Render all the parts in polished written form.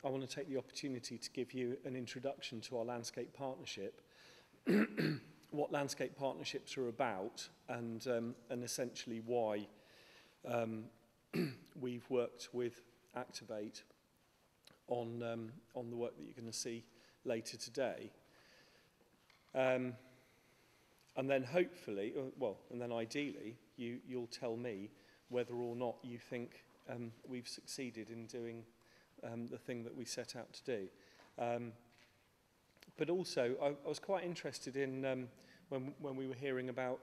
I want to take the opportunity to give you an introduction to our landscape partnership, what landscape partnerships are about, and essentially why we've worked with Activate on the work that you're going to see later today. And then hopefully, and then ideally, you'll tell me whether or not you think we've succeeded in doing the thing that we set out to do. But also, I was quite interested in when we were hearing about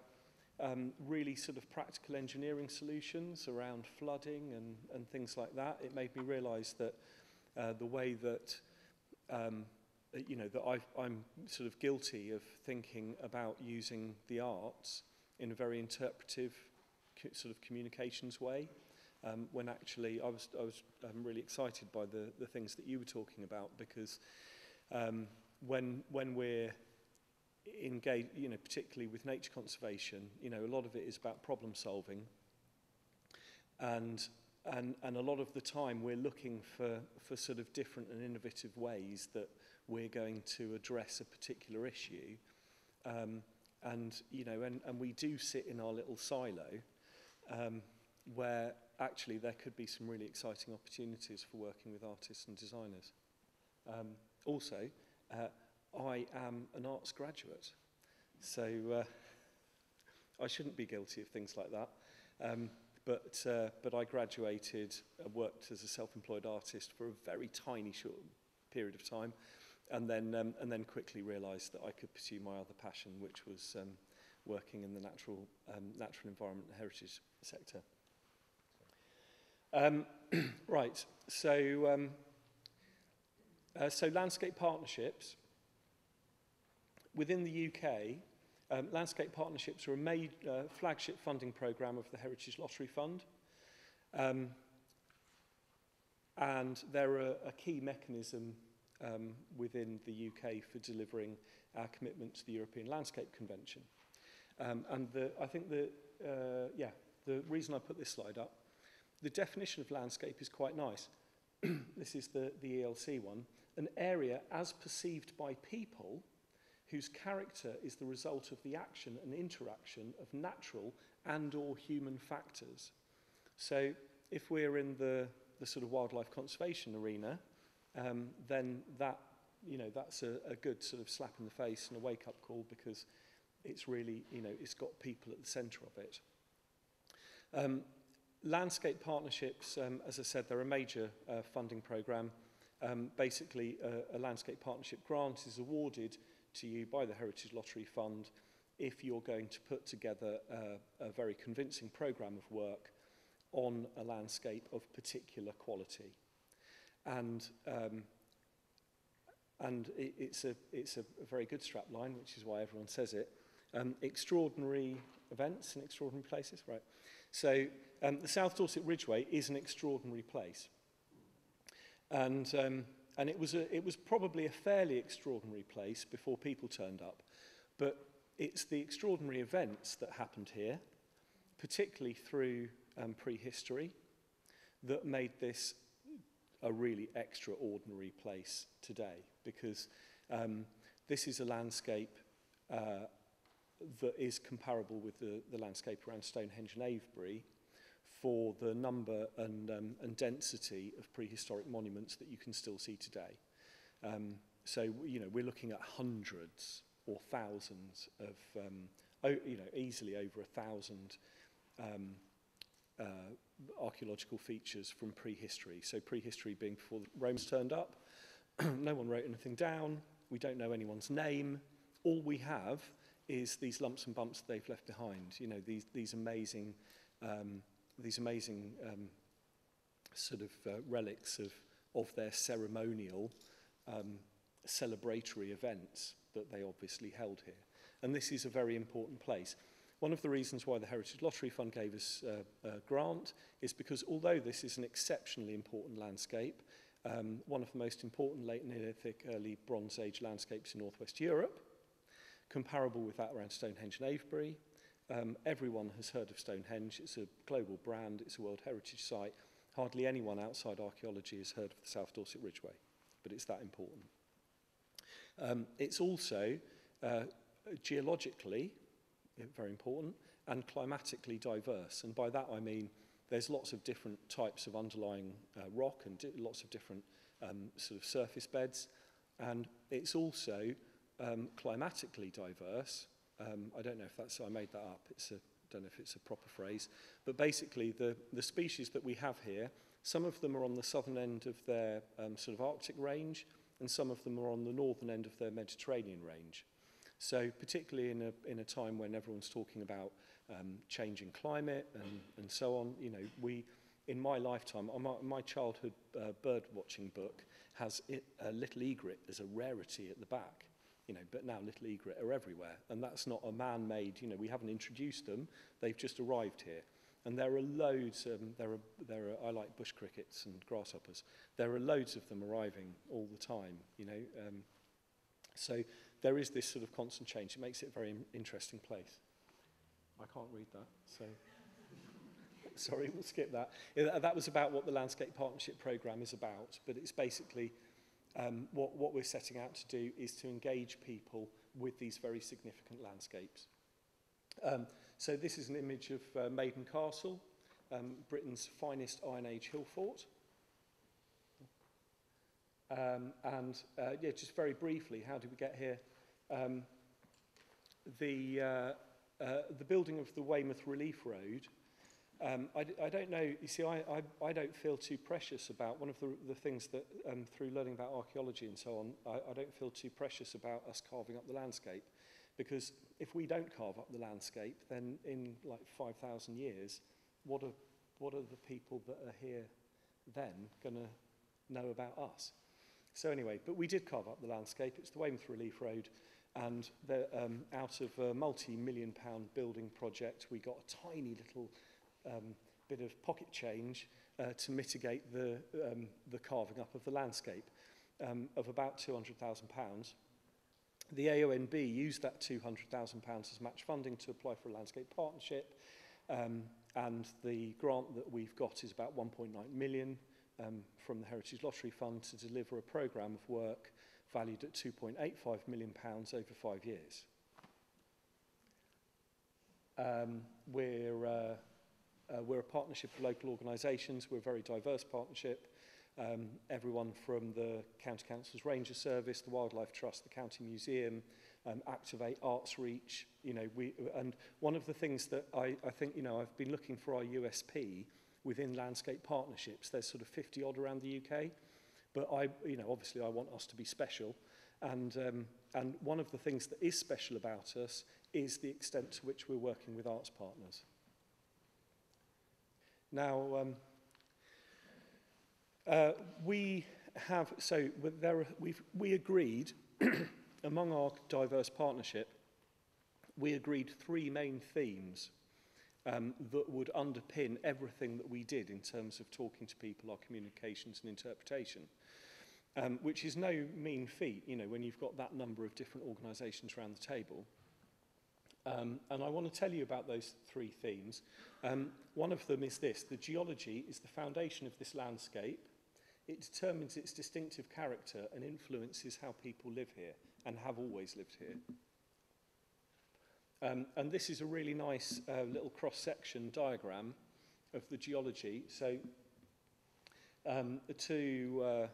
really sort of practical engineering solutions around flooding and things like that. It made me realise that the way that that I'm sort of guilty of thinking about using the arts in a very interpretive sort of communications way, when actually I was really excited by the things that you were talking about, because when we're engaged, particularly with nature conservation, a lot of it is about problem solving, and a lot of the time we're looking for sort of different and innovative ways that we're going to address a particular issue, and we do sit in our little silo, where actually there could be some really exciting opportunities for working with artists and designers. Also, I am an arts graduate, so I shouldn't be guilty of things like that. But I graduated, worked as a self-employed artist for a very tiny short period of time, and then quickly realised that I could pursue my other passion, which was working in the natural environment and heritage sector. Right, so landscape partnerships. Within the UK, landscape partnerships are a major flagship funding programme of the Heritage Lottery Fund, and they're a key mechanism within the UK for delivering our commitment to the European Landscape Convention. And I think the reason I put this slide up, the definition of landscape is quite nice. This is the ELC one. An area as perceived by people whose character is the result of the action and interaction of natural and or human factors. So if we're in the sort of wildlife conservation arena, then that's a good sort of slap in the face and a wake-up call, because it's really, it's got people at the centre of it. Landscape partnerships, as I said, they're a major funding programme. Basically, a landscape partnership grant is awarded to you by the Heritage Lottery Fund if you're going to put together a very convincing programme of work on a landscape of particular quality. And it's a very good strapline, which is why everyone says it. Extraordinary events in extraordinary places, right? So the South Dorset Ridgeway is an extraordinary place, and it was probably a fairly extraordinary place before people turned up, but it's the extraordinary events that happened here, particularly through prehistory, that made this a really extraordinary place today, because this is a landscape that is comparable with the landscape around Stonehenge and Avebury for the number and density of prehistoric monuments that you can still see today. So, we're looking at hundreds or thousands of, easily over 1,000 archaeological features from prehistory. So prehistory being before the Romans turned up. No one wrote anything down. We don't know anyone's name. All we have is these lumps and bumps that they've left behind. These amazing sort of relics of their ceremonial, celebratory events that they obviously held here. And this is a very important place. One of the reasons why the Heritage Lottery Fund gave us a grant is because although this is an exceptionally important landscape, one of the most important late Neolithic, early Bronze Age landscapes in Northwest Europe, comparable with that around Stonehenge and Avebury. Everyone has heard of Stonehenge. It's a global brand. It's a World Heritage Site. Hardly anyone outside archaeology has heard of the South Dorset Ridgeway. but it's that important. It's also geologically very important and climatically diverse. And by that I mean there's lots of different types of underlying rock and lots of different sort of surface beds. And it's also climatically diverse. I don't know if that's, I made that up. Don't know if it's a proper phrase. But basically the species that we have here, some of them are on the southern end of their sort of Arctic range, and some of them are on the northern end of their Mediterranean range. So particularly in a time when everyone's talking about changing climate and so on, you know, in my lifetime, my childhood bird watching book has a little egret as a rarity at the back, you know, but now little egret are everywhere, and that's not a man-made, you know, we haven't introduced them, they've just arrived here. And there are loads, I like bush crickets and grasshoppers, there are loads of them arriving all the time, you know. So there is this sort of constant change. It makes it a very interesting place. I can't read that, so sorry, we'll skip that. That was about what the Landscape Partnership Programme is about, but it's basically what we're setting out to do is to engage people with these very significant landscapes. So this is an image of Maiden Castle, Britain's finest Iron Age hill fort. Yeah, just very briefly, how did we get here? The building of the Weymouth Relief Road, I don't know, you see, I don't feel too precious about, one of the things that through learning about archaeology and so on, I don't feel too precious about us carving up the landscape, because if we don't carve up the landscape, then in like 5,000 years, what are the people that are here then going to know about us? So anyway, but we did carve up the landscape. It's the Weymouth Relief Road, and out of a multi-million-pound building project, we got a tiny little bit of pocket change to mitigate the carving up of the landscape of about £200,000. The AONB used that £200,000 as match funding to apply for a landscape partnership, and the grant that we've got is about 1.9 million from the Heritage Lottery Fund to deliver a programme of work valued at £2.85 million over 5 years. We're a partnership of local organisations. We're a very diverse partnership. Everyone from the County Council's Ranger Service, the Wildlife Trust, the County Museum, Activate, Arts Reach. You know, and one of the things that I think, you know, I've been looking for our USP within landscape partnerships. There's sort of 50 odd around the UK, but you know, obviously I want us to be special. And one of the things that is special about us is the extent to which we're working with arts partners. Now, we agreed among our diverse partnership, we agreed 3 main themes that would underpin everything that we did in terms of talking to people, our communications and interpretation, which is no mean feat, you know, when you've got that number of different organisations around the table. And I want to tell you about those 3 themes. One of them is this: the geology is the foundation of this landscape. It determines its distinctive character and influences how people live here and have always lived here. And this is a really nice little cross-section diagram of the geology. So to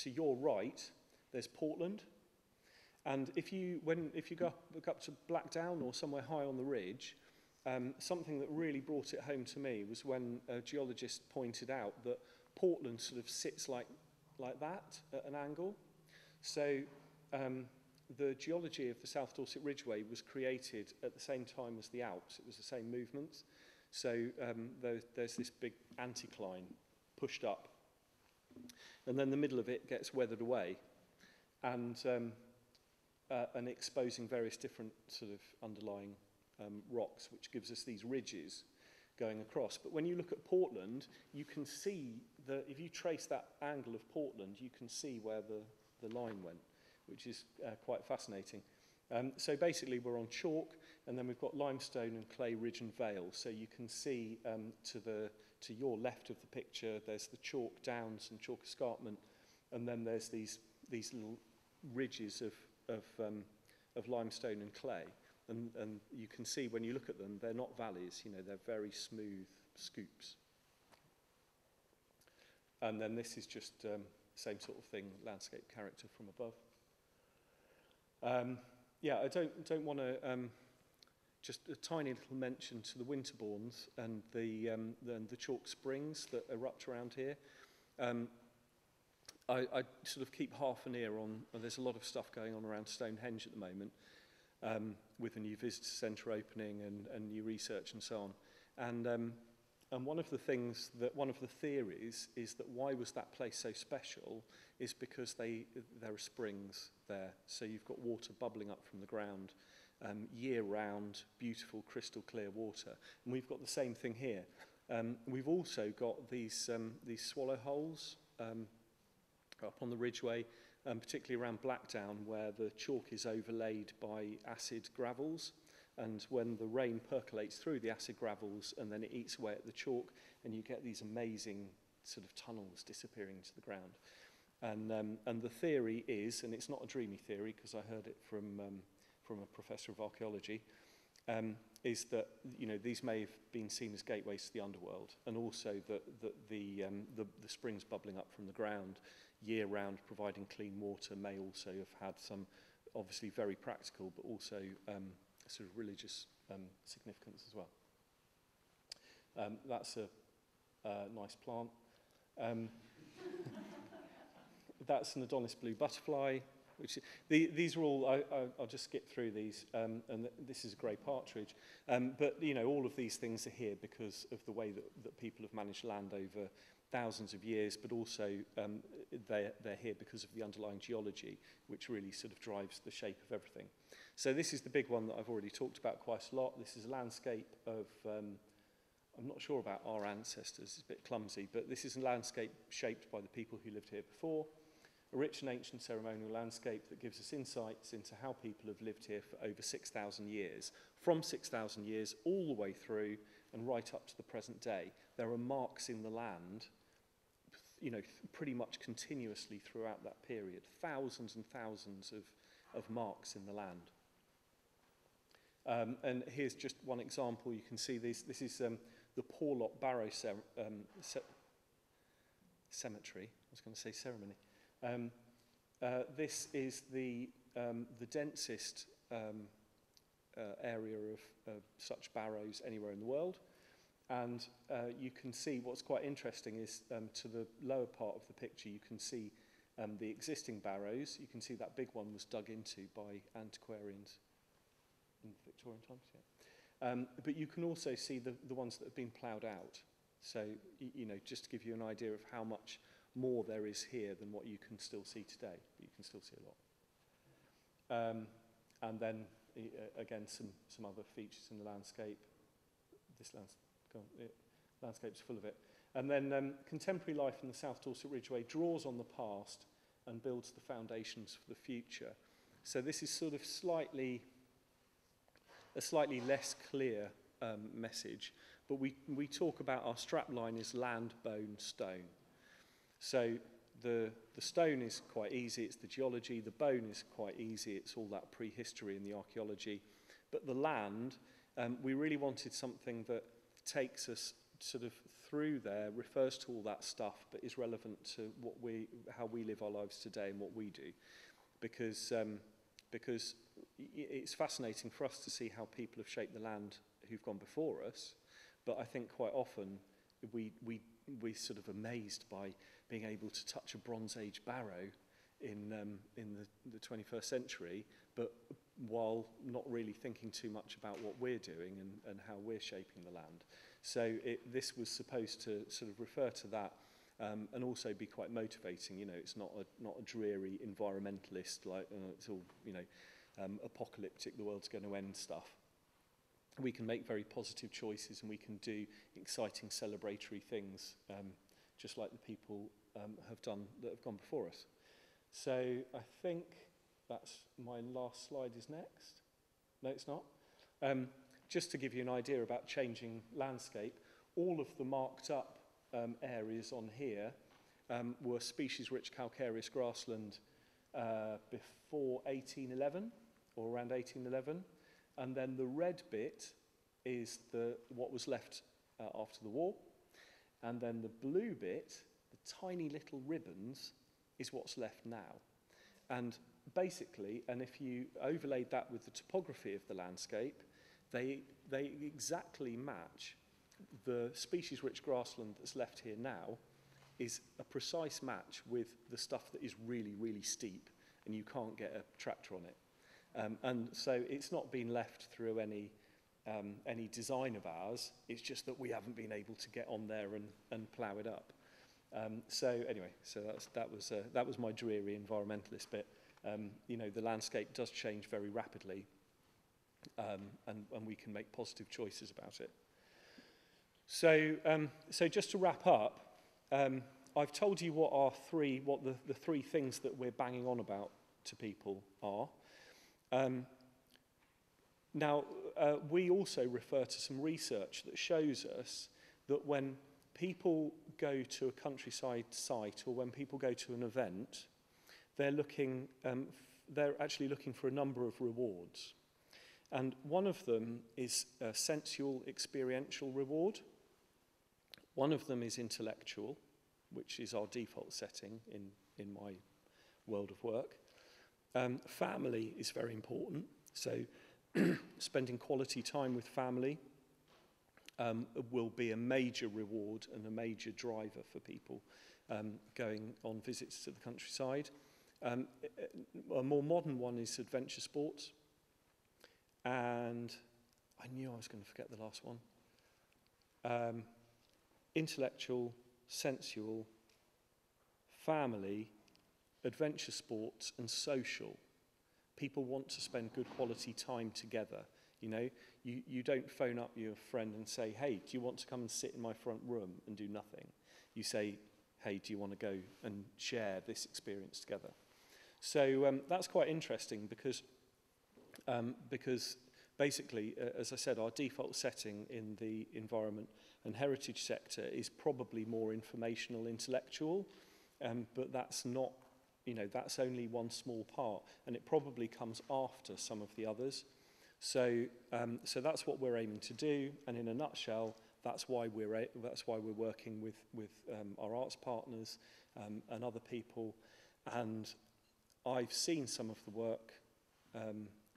your right, there's Portland. And if you go up to Blackdown or somewhere high on the ridge, something that really brought it home to me was when a geologist pointed out that Portland sort of sits like that at an angle. So the geology of the South Dorset Ridgeway was created at the same time as the Alps. It was the same movements. So there's this big anticline pushed up. And then the middle of it gets weathered away and exposing various different sort of underlying rocks, which gives us these ridges going across. But when you look at Portland, you can see that if you trace that angle of Portland, you can see where the line went, which is quite fascinating. So basically we're on chalk, and then we've got limestone and clay ridge and vale. So you can see to your left of the picture, there's the chalk downs and chalk escarpment, and then there's these these little ridges of limestone and clay. And you can see when you look at them, they're not valleys, you know, they're very smooth scoops. And then this is just same sort of thing, landscape character from above. Yeah, I don't want to, just a tiny little mention to the Winterbournes and the chalk springs that erupt around here. I sort of keep half an ear on, there's a lot of stuff going on around Stonehenge at the moment, with a new visitor centre opening and new research and so on. And one of the things one of the theories is that why was that place so special is because there are springs there. So you've got water bubbling up from the ground, year-round, beautiful, crystal clear water. And we've got the same thing here. We've also got these swallow holes up on the Ridgeway, particularly around Blackdown, where the chalk is overlaid by acid gravels. And when the rain percolates through the acid gravels and then it eats away at the chalk, and you get these amazing sort of tunnels disappearing into the ground. And the theory is, and it's not a dreamy theory because I heard it from a professor of archaeology, is that, you know, these may have been seen as gateways to the underworld, and also that the springs bubbling up from the ground year-round providing clean water may also have had some obviously very practical but also sort of religious significance as well. That's a nice plant. That's an Adonis blue butterfly. These are all, I'll just skip through these, and this is a grey partridge. But, you know, all of these things are here because of the way that people have managed land over thousands of years, but also they're here because of the underlying geology, which really sort of drives the shape of everything. So this is the big one that I've already talked about quite a lot. This is a landscape of, I'm not sure about our ancestors, it's a bit clumsy, but this is a landscape shaped by the people who lived here before. A rich and ancient ceremonial landscape that gives us insights into how people have lived here for over 6,000 years. From 6,000 years all the way through and right up to the present day. There are marks in the land, you know, pretty much continuously throughout that period. Thousands and thousands of marks in the land. And here's just one example. You can see this is the Porlock Barrow Cemetery. I was going to say ceremony. This is the densest area of such barrows anywhere in the world. And you can see what's quite interesting is to the lower part of the picture, you can see the existing barrows. You can see that big one was dug into by antiquarians in Victorian times. Yeah. But you can also see the ones that have been ploughed out. So, you know, just to give you an idea of how much more there is here than what you can still see today. But you can still see a lot. And then, again, some other features in the landscape. This landscape's full of it. And then contemporary life in the South Dorset Ridgeway draws on the past and builds the foundations for the future. So this is sort of a slightly less clear message, but we talk about our strapline as land, bone, stone. So the stone is quite easy, it's the geology. The bone is quite easy, it's all that prehistory and the archaeology. But the land, we really wanted something that takes us sort of through there, refers to all that stuff, but is relevant to how we live our lives today and what we do. Because it's fascinating for us to see how people have shaped the land who've gone before us, but I think quite often we're sort of amazed by being able to touch a Bronze Age barrow in the 21st century, but while not really thinking too much about what we're doing and how we're shaping the land. So this was supposed to sort of refer to that and also be quite motivating. You know, it's not a dreary environmentalist, like it's all, you know, apocalyptic, the world's going to end stuff. We can make very positive choices and we can do exciting celebratory things, just like the people have done that have gone before us. So I think that's my last slide is next. No, it's not. Just to give you an idea about changing landscape, all of the marked up areas on here were species-rich calcareous grassland before 1811, or around 1811. And then the red bit is what was left after the war. And then the blue bit, the tiny little ribbons, is what's left now. And basically, and if you overlaid that with the topography of the landscape, they exactly match the species-rich grassland that's left here now is a precise match with the stuff that is really, really steep, and you can't get a tractor on it. And so it's not been left through any design of ours. It's just that we haven't been able to get on there and plough it up. So anyway, so that was my dreary environmentalist bit. You know, the landscape does change very rapidly, and we can make positive choices about it. So just to wrap up, I've told you what the three things that we're banging on about to people are. Now, we also refer to some research that shows us that when people go to a countryside site or when people go to an event, they're actually looking for a number of rewards. And one of them is a sensual, experiential reward. One of them is intellectual, which is our default setting in my world of work. Family is very important. So spending quality time with family will be a major reward and a major driver for people going on visits to the countryside. A more modern one is adventure sports. And I knew I was going to forget the last one. Intellectual, sensual, family, adventure sports, and social. People want to spend good quality time together. You know, you don't phone up your friend and say, hey, do you want to come and sit in my front room and do nothing? You say, hey, do you want to go and share this experience together? So that's quite interesting because basically, as I said, our default setting in the environment and heritage sector is probably more informational, intellectual, but that's not, you know, that's only one small part, and it probably comes after some of the others. So that's what we're aiming to do, and in a nutshell, that's why we're working with our arts partners and other people. And I've seen some of the work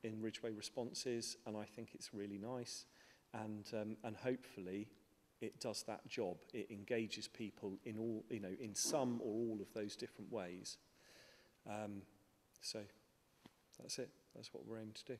in Ridgeway responses, and I think it's really nice, and hopefully it does that job. It engages people in all, you know, in some or all of those different ways. So that's it. That's what we're aiming to do.